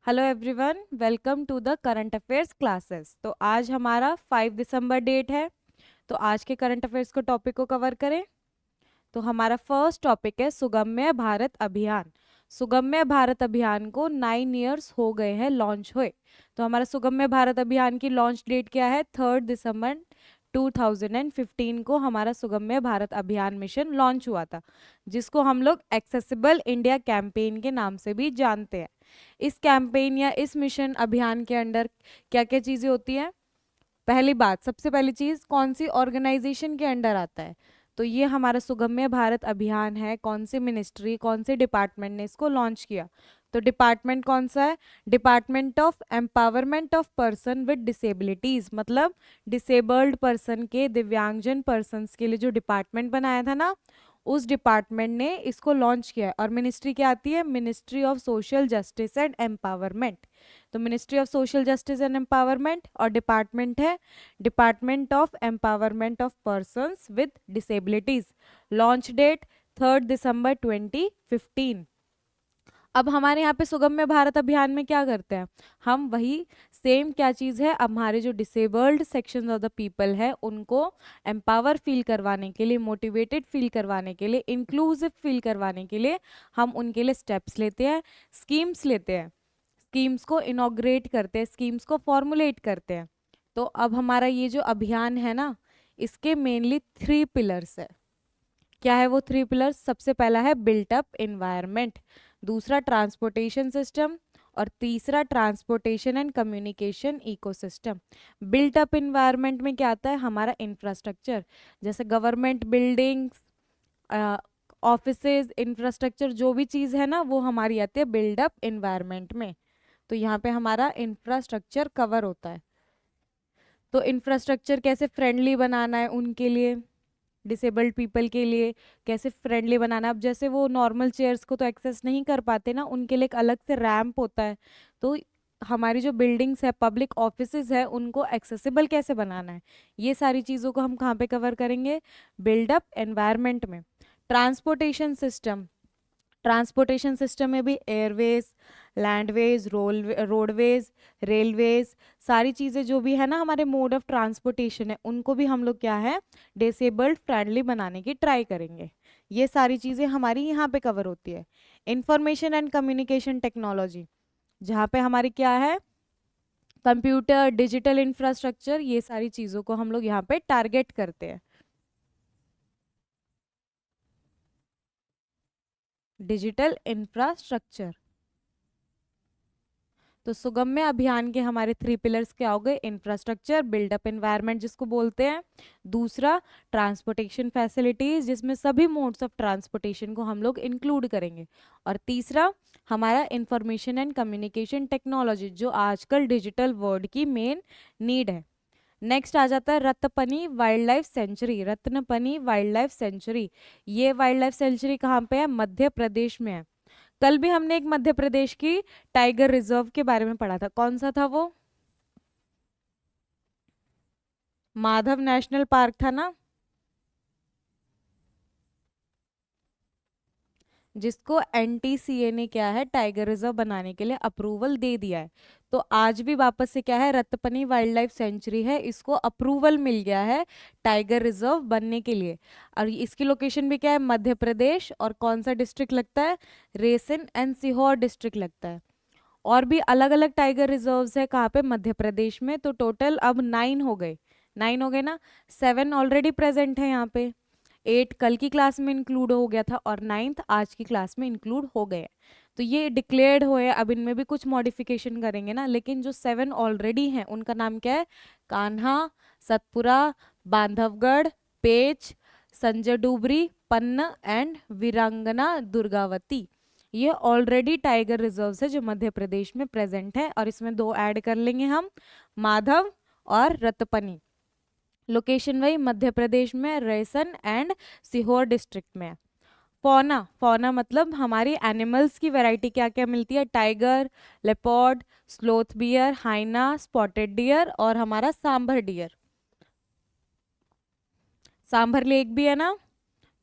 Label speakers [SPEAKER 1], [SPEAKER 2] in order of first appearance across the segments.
[SPEAKER 1] Hello everyone, welcome to the current affairs classes. तो आज हमारा 5 दिसंबर डेट है। तो आज के करंट अफेयर्स को टॉपिक को कवर करें। तो हमारा फर्स्ट टॉपिक है सुगम्य भारत अभियान। सुगम्य भारत अभियान को 9 इयर्स हो गए हैं लॉन्च हुए। तो हमारा सुगम्य भारत अभियान की लॉन्च डेट क्या है? 3 दिसंबर 2015 को हमारा सुगम्य भारत अभियान मिशन लॉन्च हुआ था, जिसको हम लोग एक्सेसिबल इंडिया कैंपेन के नाम से भी जानते हैं। इस कैंपेन या इस मिशन अभियान के अंडर क्या क्या चीजें होती हैं? पहली बात, सबसे पहली चीज, कौन सी ऑर्गेनाइजेशन के अंडर आता है? तो ये हमारा सुगम्य भारत अभियान है। कौन सी मिनिस्ट्री, कौन से डिपार्टमेंट ने इसको लॉन्च किया? तो डिपार्टमेंट कौन सा है? Department of empowerment of person with disabilities, मतलब डिसेबल्ड पर्सन के, दिव्यांगजन पर्सन्स के लिए जो डिपार्टमेंट बनाया था ना, उस डिपार्टमेंट ने इसको लॉन्च किया है। और मिनिस्ट्री क्या आती है? Ministry of social justice and empowerment. तो ministry of social justice and empowerment, और डिपार्टमेंट है department of empowerment of persons with disabilities. Launch date 3 दिसंबर 2015। अब हमारे यहाँ पे सुगम्य भारत अभियान में क्या करते हैं हम? वही सेम क्या चीज़ है, अब हमारे जो disabled section of the people है उनको एम्पावर फील करवाने के लिए, मोटिवेटेड फील करवाने के लिए, इंक्लूसिव फील करवाने के लिए हम उनके लिए स्टेप्स लेते हैं, स्कीम्स लेते हैं, स्कीम्स को इनॉग्रेट करते हैं, स्कीम्स को फॉर्मुलेट करते हैं। तो अब हमारा ये जो अभियान है ना, इसके मेनली 3 पिलर्स है। क्या है वो 3 पिलर्स? सबसे पहला है बिल्ट अप एनवायरनमेंट, दूसरा ट्रांसपोर्टेशन सिस्टम, और तीसरा transportation and communication ecosystem. Built up environment में क्या आता है? हमारा इंफ्रास्ट्रक्चर, जैसे गवर्नमेंट बिल्डिंग्स, ऑफिसेज, इंफ्रास्ट्रक्चर, जो भी चीज़ है ना वो हमारी आती है बिल्ड अप एनवायरनमेंट में। तो यहाँ पे हमारा इंफ्रास्ट्रक्चर कवर होता है। तो इंफ्रास्ट्रक्चर कैसे फ्रेंडली बनाना है उनके लिए, डिसेबल्ड पीपल के लिए कैसे फ्रेंडली बनाना। अब जैसे वो नॉर्मल चेयर्स को तो एक्सेस नहीं कर पाते ना, उनके लिए एक अलग से रैंप होता है। तो हमारी जो बिल्डिंग्स है, पब्लिक ऑफिसेज है, उनको एक्सेसिबल कैसे बनाना है, ये सारी चीज़ों को हम कहाँ पे कवर करेंगे? बिल्डअप एनवायरनमेंट में। ट्रांसपोर्टेशन सिस्टम, ट्रांसपोर्टेशन सिस्टम में भी एयरवेज, लैंडवेज, रोडवेज, रेलवेज, सारी चीज़ें जो भी है ना हमारे मोड ऑफ ट्रांसपोर्टेशन है, उनको भी हम लोग क्या है, डिसेबल्ड फ्रेंडली बनाने की ट्राई करेंगे। ये सारी चीज़ें हमारी यहाँ पे कवर होती है। इंफॉर्मेशन एंड कम्युनिकेशन टेक्नोलॉजी, जहाँ पे हमारी क्या है, कंप्यूटर, डिजिटल इंफ्रास्ट्रक्चर, ये सारी चीज़ों को हम लोग यहाँ पे टारगेट करते हैं। Digital infrastructure. तो सुगम्य अभियान के हमारे 3 पिलर्स क्या हो गए? इंफ्रास्ट्रक्चर, बिल्डअप एनवायरनमेंट जिसको बोलते हैं, दूसरा ट्रांसपोर्टेशन फैसिलिटीज जिसमें सभी मोड्स ऑफ ट्रांसपोर्टेशन को हम लोग इंक्लूड करेंगे, और तीसरा हमारा इंफॉर्मेशन एंड कम्युनिकेशन टेक्नोलॉजी, जो आजकल डिजिटल वर्ल्ड की मेन नीड है। नेक्स्ट आ जाता है Ratapani wild life sanctuary. Ratapani wild life sanctuary, ये वाइल्ड लाइफ सेंचुरी कहाँ पे है? मध्य प्रदेश में है। कल भी हमने एक मध्य प्रदेश की टाइगर रिजर्व के बारे में पढ़ा था, कौन सा था वो? माधव नेशनल पार्क था ना, जिसको एनटीसीए ने क्या है, टाइगर रिजर्व बनाने के लिए अप्रूवल दे दिया है। तो आज भी वापस से क्या है, रत्तपनी वाइल्ड लाइफ सेंचुरी है, इसको अप्रूवल मिल गया है टाइगर रिजर्व बनने के लिए। और इसकी लोकेशन भी क्या है? मध्य प्रदेश। और कौन सा डिस्ट्रिक्ट लगता है? रेसन एंड सीहोर डिस्ट्रिक्ट लगता है। और भी अलग अलग टाइगर रिजर्व्स है, कहाँ पे? मध्य प्रदेश में। तो टोटल अब 9 हो गए, 9 हो गए ना। 7 ऑलरेडी प्रेजेंट है यहाँ पे, 8 कल की क्लास में इंक्लूड हो गया था, और 9th आज की क्लास में इंक्लूड हो गए। तो ये डिक्लेयर्ड हुए, अब इनमें भी कुछ मॉडिफिकेशन करेंगे ना, लेकिन जो 7 ऑलरेडी हैं उनका नाम क्या है? कान्हा, सतपुरा, बांधवगढ़, पेच, संजय डूबरी, पन्ना एंड वीरांगना दुर्गावती। ये ऑलरेडी टाइगर रिजर्व्स है जो मध्य प्रदेश में प्रेजेंट है, और इसमें 2 ऐड कर लेंगे हम, माधव और रतपनी। लोकेशन वही मध्य प्रदेश में रैसन एंड सीहोर डिस्ट्रिक्ट में। फौना, फौना मतलब हमारी एनिमल्स की वैरायटी क्या क्या मिलती है? Tiger, leopard, sloth bear, hyena, spotted deer, और हमारा सांभर डियर। सांभर लेक भी है ना,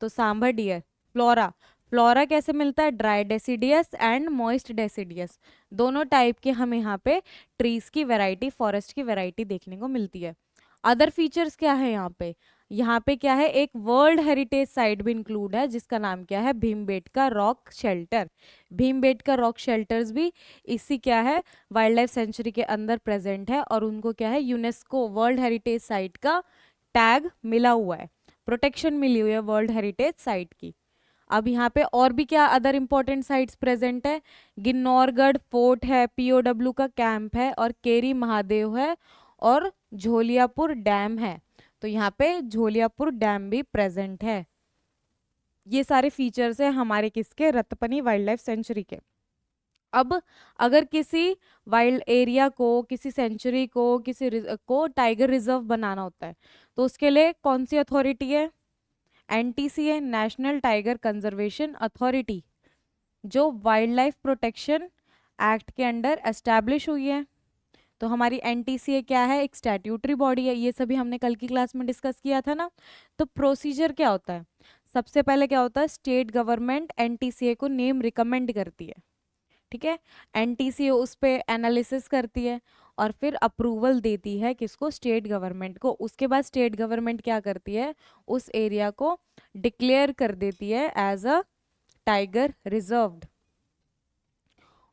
[SPEAKER 1] तो सांभर डियर। फ्लोरा, फ्लोरा कैसे मिलता है, dry deciduous and moist deciduous, दोनों टाइप के हमें यहाँ पे ट्रीज की वैरायटी, फॉरेस्ट की वैरायटी देखने को मिलती है। अदर फीचर्स क्या है यहाँ पे, यहाँ पे क्या है, एक वर्ल्ड हेरिटेज साइट भी इंक्लूड है जिसका नाम क्या है, Bhimbetka rock shelter. Bhimbetka rock shelters भी इसी क्या है, वाइल्ड लाइफ सेंचुरी के अंदर प्रेजेंट है और उनको क्या है, यूनेस्को वर्ल्ड हेरिटेज साइट का टैग मिला हुआ है, प्रोटेक्शन मिली हुई है वर्ल्ड हेरिटेज साइट की। अब यहाँ पे और भी क्या अदर इंपॉर्टेंट साइट्स प्रेजेंट है, गिन्नौरगढ़ फोर्ट है, पीओडब्ल्यू का कैंप है और केरी महादेव है और झोलियापुर डैम है। तो यहाँ पे झोलियापुर डैम भी प्रेजेंट है। ये सारे फीचर्स है हमारे किसके, रत्तपनी वाइल्ड लाइफ सेंचुरी के। अब अगर किसी वाइल्ड एरिया को, किसी सेंचुरी को, को टाइगर रिजर्व बनाना होता है तो उसके लिए कौन सी अथॉरिटी है, एनटीसी है, नेशनल टाइगर कंजर्वेशन अथॉरिटी, जो वाइल्ड लाइफ प्रोटेक्शन एक्ट के अंडर एस्टैब्लिश हुई है। तो हमारी एनटीसीए क्या है, एक स्टैट्यूटरी बॉडी है, ये सभी हमने कल की क्लास में डिस्कस किया था ना। तो प्रोसीजर क्या होता है, सबसे पहले क्या होता है, स्टेट गवर्नमेंट एनटीसीए को नेम रिकमेंड करती है, ठीक है, एनटीसीए उस पे एनालिसिस करती है और फिर अप्रूवल देती है किसको, स्टेट गवर्नमेंट को। उसके बाद स्टेट गवर्नमेंट क्या करती है, उस एरिया को डिक्लेयर कर देती है एज अ टाइगर रिजर्व्ड।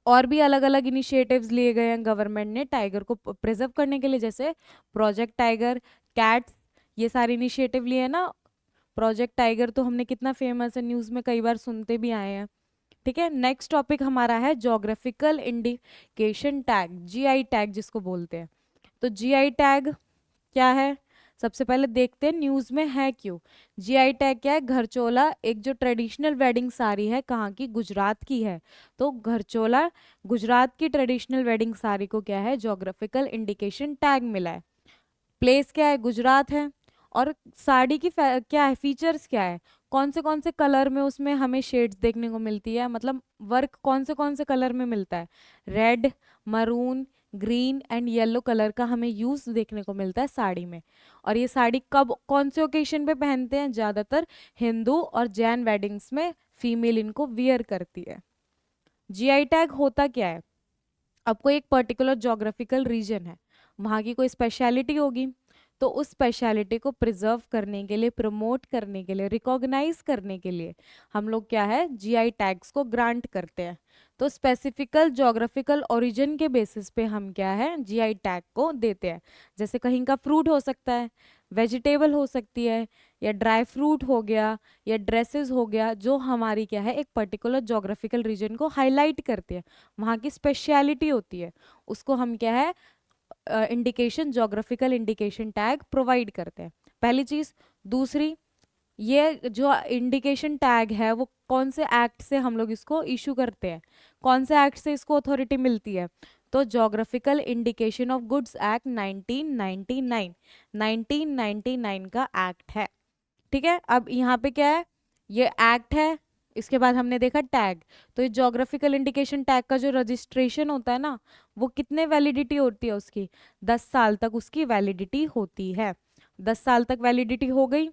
[SPEAKER 1] और भी अलग अलग इनिशिएटिव्स लिए गए हैं गवर्नमेंट ने टाइगर को प्रिजर्व करने के लिए, जैसे प्रोजेक्ट टाइगर, कैट्स, ये सारे इनिशिएटिव लिए हैं ना। प्रोजेक्ट टाइगर तो हमने कितना फेमस है, न्यूज़ में कई बार सुनते भी आए हैं, ठीक है। नेक्स्ट टॉपिक हमारा है geographical indication tag, GI tag जिसको बोलते हैं। तो जीआई टैग क्या है, सबसे पहले देखते हैं न्यूज़ में है क्यों। जीआई टैग क्या है, घरचोला एक जो ट्रेडिशनल वेडिंग साड़ी है, कहाँ की, गुजरात की है। तो घरचोला गुजरात की ट्रेडिशनल वेडिंग साड़ी को क्या है, जोग्राफिकल इंडिकेशन टैग मिला है। प्लेस क्या है, गुजरात है। और साड़ी की क्या है, फीचर्स क्या है, कौन से कलर में उसमें हमें शेड्स देखने को मिलती है, मतलब वर्क कौन से कलर में मिलता है, red, maroon, green and yellow colour का हमें यूज देखने को मिलता है साड़ी में। और ये साड़ी कब कौन से ओकेशन पे पहनते हैं, ज्यादातर हिंदू और जैन वेडिंग्स में फीमेल इनको वियर करती है। जीआई टैग होता क्या है, अब कोई एक पर्टिकुलर जोग्राफिकल रीजन है, वहाँ की कोई स्पेशलिटी होगी, तो उस स्पेशलिटी को प्रिजर्व करने के लिए, प्रमोट करने के लिए, रिकॉग्नाइज करने के लिए हम लोग क्या है, जीआई टैग्स को ग्रांट करते हैं। तो स्पेसिफिकल जोग्राफिकल ओरिजिन के बेसिस पे हम क्या है, जीआई टैग को देते हैं। जैसे कहीं का फ्रूट हो सकता है, वेजिटेबल हो सकती है, या ड्राई फ्रूट हो गया, या ड्रेसेस हो गया, जो हमारी क्या है, एक पर्टिकुलर जोग्राफिकल रीजन को हाईलाइट करती है, वहाँ की स्पेशलिटी होती है, उसको हम क्या है, indication, geographical indication tag provide करते हैं, पहली चीज। दूसरी, ये जो इंडिकेशन टैग है वो कौन से एक्ट से हम लोग इसको इशू करते हैं, कौन से एक्ट से इसको अथॉरिटी मिलती है, तो geographical indication of goods act 1999, 1999 का एक्ट है, ठीक है। अब यहाँ पे क्या है, ये एक्ट है, इसके बाद हमने देखा टैग। तो ये जोग्राफिकल इंडिकेशन टैग का जो रजिस्ट्रेशन होता है ना, वो कितने वैलिडिटी होती है उसकी, 10 साल तक उसकी वैलिडिटी होती है। 10 साल तक वैलिडिटी हो गई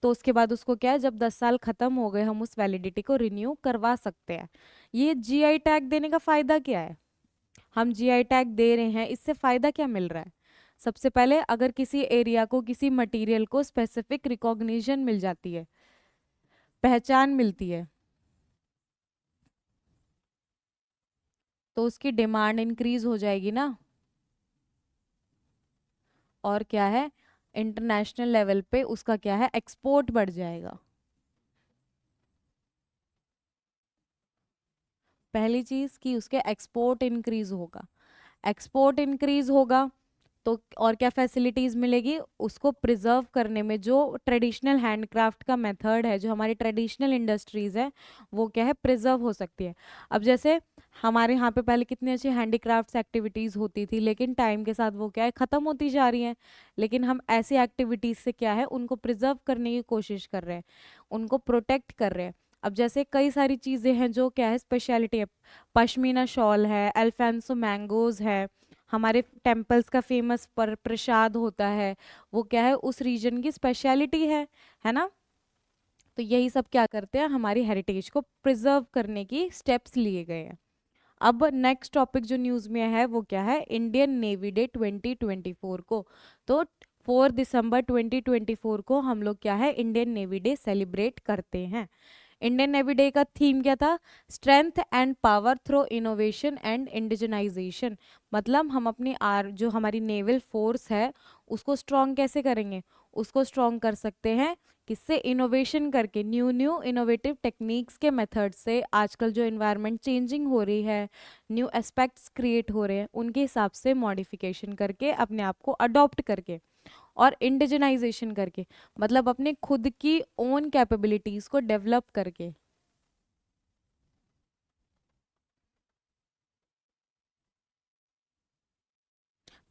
[SPEAKER 1] तो उसके बाद उसको क्या है, जब 10 साल खत्म हो गए हम उस वैलिडिटी को रिन्यू करवा सकते हैं। ये जीआई टैग देने का फायदा क्या है, हम जीआई टैग दे रहे हैं, इससे फायदा क्या मिल रहा है। सबसे पहले, अगर किसी एरिया को, किसी मटेरियल को स्पेसिफिक रिकॉग्निशन मिल जाती है, पहचान मिलती है, तो उसकी डिमांड इंक्रीज हो जाएगी ना, और क्या है, इंटरनेशनल लेवल पे उसका क्या है, एक्सपोर्ट बढ़ जाएगा। पहली चीज कि उसके एक्सपोर्ट इंक्रीज होगा, एक्सपोर्ट इंक्रीज होगा तो और क्या फैसिलिटीज मिलेगी उसको प्रिजर्व करने में, जो ट्रेडिशनल हैंडक्राफ्ट का मेथड है, जो हमारी ट्रेडिशनल इंडस्ट्रीज है, वो क्या है, प्रिजर्व हो सकती है। अब जैसे हमारे यहाँ पे पहले कितनी अच्छी हैंडीक्राफ्ट्स एक्टिविटीज होती थी, लेकिन टाइम के साथ वो क्या है, खत्म होती जा रही हैं। लेकिन हम ऐसी एक्टिविटीज से क्या है, उनको प्रिजर्व करने की कोशिश कर रहे हैं, उनको प्रोटेक्ट कर रहे हैं। अब जैसे कई सारी चीज़ें हैं जो क्या है, स्पेशलिटी है, पश्मीना शॉल है, अल्फांसो मैंगोज है, हमारे टेम्पल्स का फेमस पर प्रसाद होता है, वो क्या है, उस रीजन की स्पेशलिटी है ना। तो तो यही सब क्या करते हैं, हमारी हेरिटेज को प्रिजर्व करने की स्टेप्स लिए गए हैं। अब नेक्स्ट टॉपिक जो न्यूज़ में है वो क्या है, इंडियन नेवी डे 2024 को। तो 4 दिसंबर 2024 को हम लोग क्या है, इंडियन नेवी डे सेलिब्रेट करते हैं। इंडियन नेवी डे का थीम क्या था, strength and power through innovation and indigenisation. मतलब हम अपनी जो हमारी नेवल फोर्स है उसको स्ट्रॉन्ग कैसे करेंगे, उसको स्ट्रॉन्ग कर सकते हैं किससे, इनोवेशन करके, न्यू न्यू इनोवेटिव टेक्निक्स के मेथड से। आजकल जो इन्वायरमेंट चेंजिंग हो रही है, न्यू एस्पेक्ट्स क्रिएट हो रहे हैं, उनके हिसाब से मॉडिफिकेशन करके, अपने आप को अडॉप्ट करके, और इंडिजिनाइजेशन करके, मतलब अपने खुद की ओन कैपेबिलिटीज को डेवलप करके।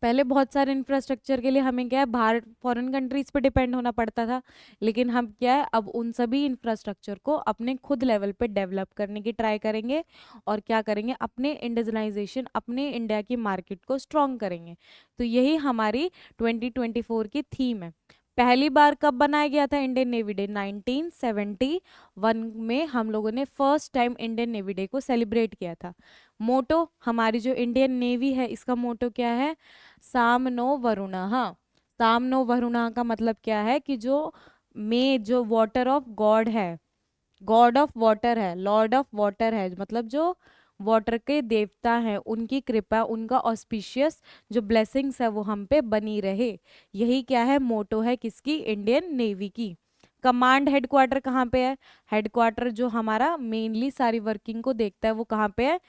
[SPEAKER 1] पहले बहुत सारे इंफ्रास्ट्रक्चर के लिए हमें क्या है, बाहर फॉरेन कंट्रीज पे डिपेंड होना पड़ता था, लेकिन हम क्या है, अब उन सभी इंफ्रास्ट्रक्चर को अपने खुद लेवल पे डेवलप करने की ट्राई करेंगे, और क्या करेंगे, अपने इंडिजिनाइजेशन, अपने इंडिया की मार्केट को स्ट्रॉन्ग करेंगे। तो यही हमारी 2024 की थीम है। पहली बार कब बनाया गया था इंडियन नेवी डे, 1971 में हम लोगों ने first time Indian navy day को सेलिब्रेट किया था। मोटो, हमारी जो इंडियन नेवी है इसका मोटो क्या है, सामनो वरुणः। सामनो वरुणः का मतलब क्या है कि जो वाटर ऑफ गॉड है, गॉड ऑफ वाटर है, लॉर्ड ऑफ वाटर है, मतलब जो वाटर के देवता हैं, उनकी कृपा, उनका ऑस्पिशियस जो ब्लेसिंग्स है वो हम पे बनी रहे। यही क्या है, मोटो है किसकी, इंडियन नेवी की। कमांड हेडक्वार्टर कहाँ पे है, हेडक्वार्टर जो हमारा मेनली सारी वर्किंग को देखता है वो कहाँ पे है,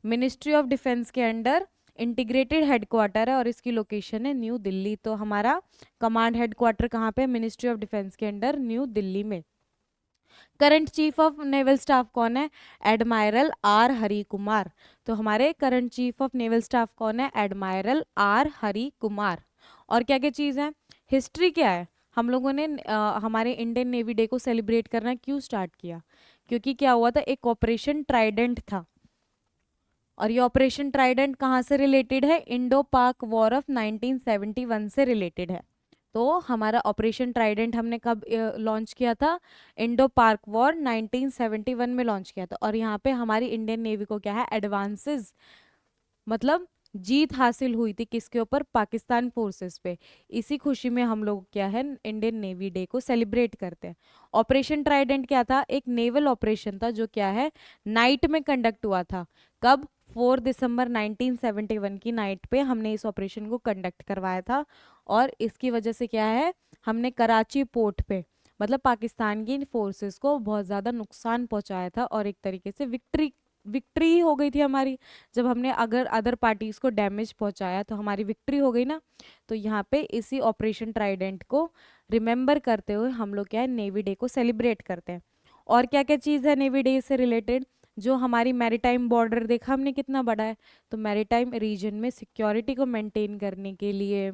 [SPEAKER 1] मिनिस्ट्री ऑफ डिफेंस के अंडर इंटीग्रेटेड हेडक्वार्टर है, और इसकी लोकेशन है न्यू दिल्ली। तो हमारा कमांड हेडक्वार्टर कहाँ पे, मिनिस्ट्री ऑफ डिफेंस के अंडर न्यू दिल्ली में। Current chief of naval staff कौन है, एडमायरल आर हरि कुमार। तो हमारे current chief of naval staff कौन है, एडमायरल आर हरि कुमार। और क्या क्या चीज़ है, हिस्ट्री क्या है, हम लोगों ने हमारे इंडियन नेवी डे को सेलिब्रेट करना क्यों स्टार्ट किया, क्योंकि क्या हुआ था, एक ऑपरेशन ट्राइडेंट था, और ये ऑपरेशन ट्राइडेंट कहाँ से रिलेटेड है, इंडो पाक वॉर ऑफ 1971 से रिलेटेड है। तो हमारा ऑपरेशन ट्राइडेंट हमने कब लॉन्च किया था, इंडो पाक वॉर 1971 में लॉन्च किया था। और यहाँ पे हमारी इंडियन नेवी को क्या है, एडवांसेस, मतलब जीत हासिल हुई थी किसके ऊपर, पाकिस्तान फोर्सेस पे। इसी खुशी में हम लोग क्या है, इंडियन नेवी डे को सेलिब्रेट करते हैं। ऑपरेशन ट्राइडेंट क्या था, एक नेवल ऑपरेशन था जो क्या है, नाइट में कंडक्ट हुआ था। कब, 4 दिसंबर 1971 की नाइट पे हमने इस ऑपरेशन को कंडक्ट करवाया था। और इसकी वजह से क्या है, हमने कराची पोर्ट पे, मतलब पाकिस्तान की फोर्सेस को बहुत ज़्यादा नुकसान पहुंचाया था, और एक तरीके से विक्ट्री विक्ट्री ही हो गई थी हमारी। जब हमने अगर अदर पार्टीज को डैमेज पहुंचाया तो हमारी विक्ट्री हो गई ना। तो यहाँ पे इसी ऑपरेशन ट्राइडेंट को रिमेंबर करते हुए हम लोग क्या है, नेवी डे को सेलिब्रेट करते हैं। और क्या क्या चीज़ है नेवी डे से रिलेटेड, जो हमारी मैरीटाइम बॉर्डर देखा हमने कितना बड़ा है, तो मैरीटाइम रीजन में सिक्योरिटी को मेंटेन करने के लिए,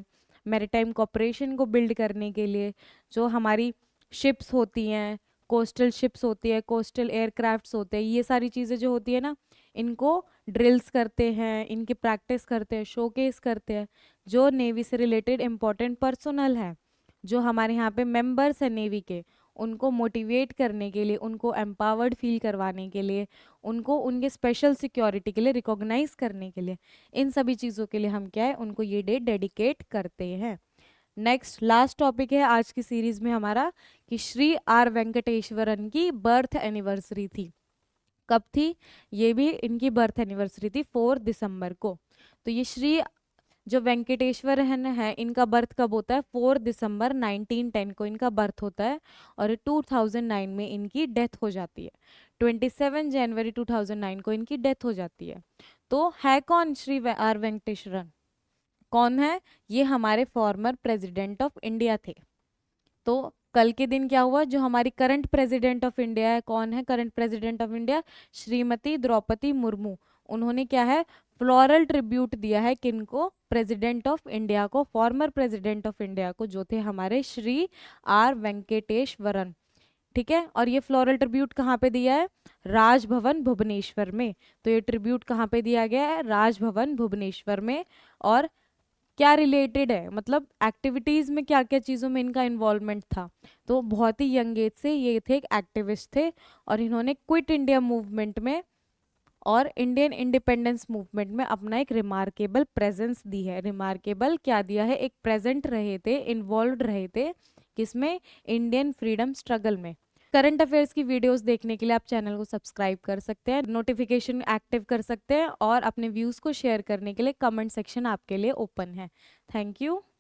[SPEAKER 1] मैरीटाइम कॉपरेशन को बिल्ड करने के लिए, जो हमारी शिप्स होती हैं, कोस्टल शिप्स होती है, कोस्टल एयरक्राफ्ट्स होते हैं, ये सारी चीज़ें जो होती है ना, इनको ड्रिल्स करते हैं, इनकी प्रैक्टिस करते हैं, शोकेस करते हैं। जो नेवी से रिलेटेड इम्पोर्टेंट पर्सनल है, जो हमारे यहाँ पे मेंबर्स हैं नेवी के, उनको मोटिवेट करने के लिए, उनको एम्पावर्ड फील करवाने के लिए, उनको उनके स्पेशल सिक्योरिटी के लिए रिकॉग्नाइज करने के लिए, इन सभी चीज़ों के लिए हम क्या है, उनको ये डे डेडिकेट करते हैं। नेक्स्ट लास्ट टॉपिक है आज की सीरीज में हमारा, कि श्री आर वेंकटेश्वरन की बर्थ एनिवर्सरी थी। कब थी, ये भी इनकी बर्थ एनिवर्सरी थी 4 दिसंबर को। तो ये श्री जो वेंकटेश्वरन है, इनका बर्थ कब होता है, 4 दिसंबर 1910 को इनका बर्थ होता है, और 2009 में इनकी डेथ हो जाती है। 27 जनवरी 2009 को इनकी डेथ हो जाती है। तो है कौन श्री आर वेंकटेश्वरन, कौन है, ये हमारे फॉर्मर प्रेसिडेंट ऑफ इंडिया थे। तो कल के दिन क्या हुआ, जो हमारी करंट प्रेसिडेंट ऑफ इंडिया है, कौन है current president of India, Shrimati Droupadi Murmu. उन्होंने क्या है, फ्लोरल ट्रिब्यूट दिया है किनको, प्रेसिडेंट ऑफ इंडिया को, फॉर्मर प्रेसिडेंट ऑफ इंडिया को, जो थे हमारे श्री आर वेंकटेश्वरन। ठीक है, और ये फ्लोरल ट्रिब्यूट कहाँ पे दिया है, राजभवन भुवनेश्वर में। तो ये ट्रिब्यूट कहाँ पे दिया गया है, राजभवन भुवनेश्वर में। और क्या रिलेटेड है, मतलब एक्टिविटीज़ में क्या क्या चीज़ों में इनका इन्वॉल्वमेंट था। तो बहुत ही यंग एज से ये थे, एक एक्टिविस्ट थे, और इन्होंने क्विट इंडिया मूवमेंट में और इंडियन इंडिपेंडेंस मूवमेंट में अपना एक रिमार्केबल प्रेजेंस दी है। रिमार्केबल क्या दिया है, एक प्रेजेंट रहे थे, इन्वॉल्व रहे थे, किसमें, इंडियन फ्रीडम स्ट्रगल में। करंट अफेयर्स की वीडियोस देखने के लिए आप चैनल को सब्सक्राइब कर सकते हैं, नोटिफिकेशन एक्टिव कर सकते हैं, और अपने व्यूज़ को शेयर करने के लिए कमेंट सेक्शन आपके लिए ओपन है। Thank you.